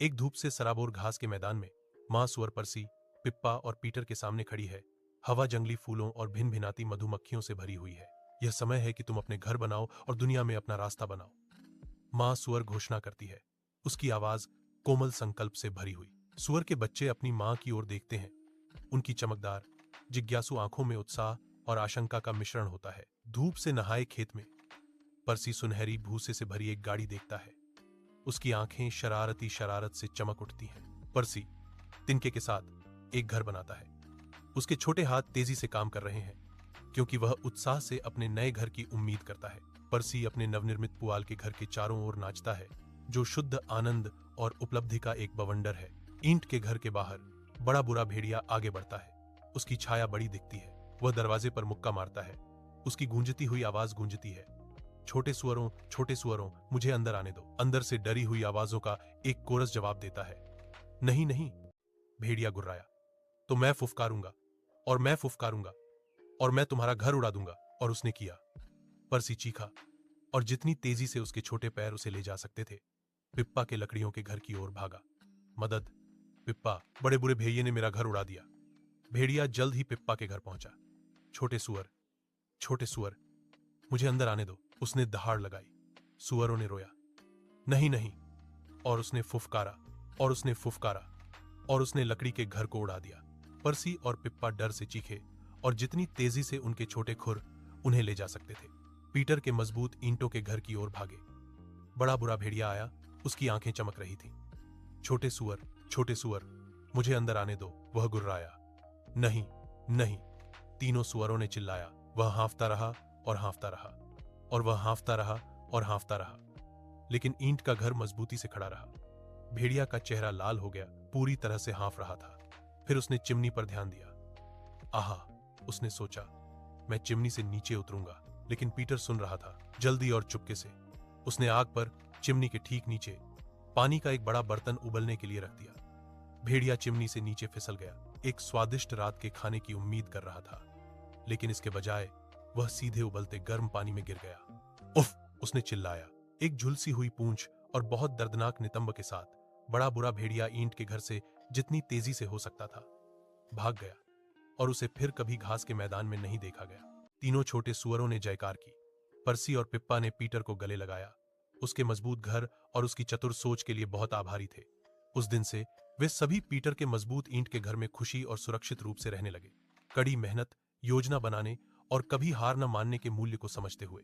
एक धूप से सराबोर घास के मैदान में मां सुअर परसी, पिप्पा और पीटर के सामने खड़ी है। हवा जंगली फूलों और भिन भिनाती मधुमक्खियों से भरी हुई है। यह समय है कि तुम अपने घर बनाओ और दुनिया में अपना रास्ता बनाओ, मां सुअर घोषणा करती है, उसकी आवाज कोमल संकल्प से भरी हुई। सुअर के बच्चे अपनी मां की ओर देखते हैं। उनकी चमकदार, जिज्ञासु आंखों में उत्साह और आशंका का मिश्रण होता है। धूप से नहाए खेत में परसी सुनहरी भूसे से भरी एक गाड़ी देखता है। उसकी आंखें शरारती शरारत से चमक उठती हैं। परसी तिनके के साथ एक घर बनाता है। उसके छोटे हाथ तेजी से काम कर रहे हैं, क्योंकि वह उत्साह से अपने नए घर की उम्मीद करता है। परसी अपने नवनिर्मित पुआल के घर के चारों ओर नाचता है, जो शुद्ध आनंद और उपलब्धि का एक बवंडर है। ईंट के घर के बाहर बड़ा बुरा भेड़िया आगे बढ़ता है। उसकी छाया बड़ी दिखती है। वह दरवाजे पर मुक्का मारता है। उसकी गूंजती हुई आवाज गूंजती है, छोटे सुअरों, मुझे अंदर आने दो। अंदर से डरी हुई आवाजों का एक कोरस जवाब देता है, नहीं नहीं। भेड़िया गुर्राया, तो मैं फुफकारूंगा और मैं फुफकारूंगा और मैं तुम्हारा घर उड़ा दूंगा। और उसने किया। परसी चीखा, और जितनी तेजी से उसके छोटे पैर उसे ले जा सकते थे, पिप्पा के लकड़ियों के घर की ओर भागा। मदद, पिप्पा, बड़े बुरे भेड़िए ने मेरा घर उड़ा दिया। भेड़िया जल्द ही पिप्पा के घर पहुंचा। छोटे सुअर, मुझे अंदर आने दो, उसने दहाड़ लगाई। सुअरों ने रोया, नहीं नहीं। और उसने फुफकारा और उसने फुफकारा और उसने लकड़ी के घर को उड़ा दिया। परसी और पिप्पा डर से चीखे, और जितनी तेजी से उनके छोटे खुर उन्हें ले जा सकते थे। पीटर के मजबूत ईंटों के घर की ओर भागे। बड़ा बुरा भेड़िया आया, उसकी आंखें चमक रही थीं। छोटे सुअर, मुझे अंदर आने दो, वह गुर्राया। नहीं नहीं, तीनों सुअरों ने चिल्लाया। वह हाँफता रहा और हाँफता रहा और वह हाँफता रहा और हाँफता रहा, लेकिन ईंट का घर मजबूती से खड़ा रहा। भेड़िया का चेहरा लाल हो गया, पूरी तरह से हाँफ रहा था। फिर उसने चिमनी पर ध्यान दिया। आहा, उसने सोचा, मैं चिमनी से नीचे उतरूंगा। लेकिन पीटर सुन रहा था। जल्दी और चुपके से उसने आग पर चिमनी के ठीक नीचे पानी का एक बड़ा बर्तन उबलने के लिए रख दिया। भेड़िया चिमनी से नीचे फिसल गया। एक स्वादिष्ट रात के खाने की उम्मीद कर रहा था, लेकिन इसके बजाय वह सीधे उबलते गर्म पानी में गिर गया। उफ, उसने चिल्लाया। एक झुलसी हुई पूंछ और बहुत दर्दनाक नितंब के साथ बड़ा बुरा भेड़िया ईंट के घर से जितनी तेजी से हो सकता था भाग गया, और उसे फिर कभी घास के मैदान में नहीं देखा गया। तीनों छोटे सुअरों ने जयकार की। परसी और पिप्पा ने पीटर को गले लगाया। उसके मजबूत घर और उसकी चतुर सोच के लिए बहुत आभारी थे। उस दिन से वे सभी पीटर के मजबूत ईंट के घर में खुशी और सुरक्षित रूप से रहने लगे, कड़ी मेहनत, योजना बनाने और कभी हार न मानने के मूल्य को समझते हुए।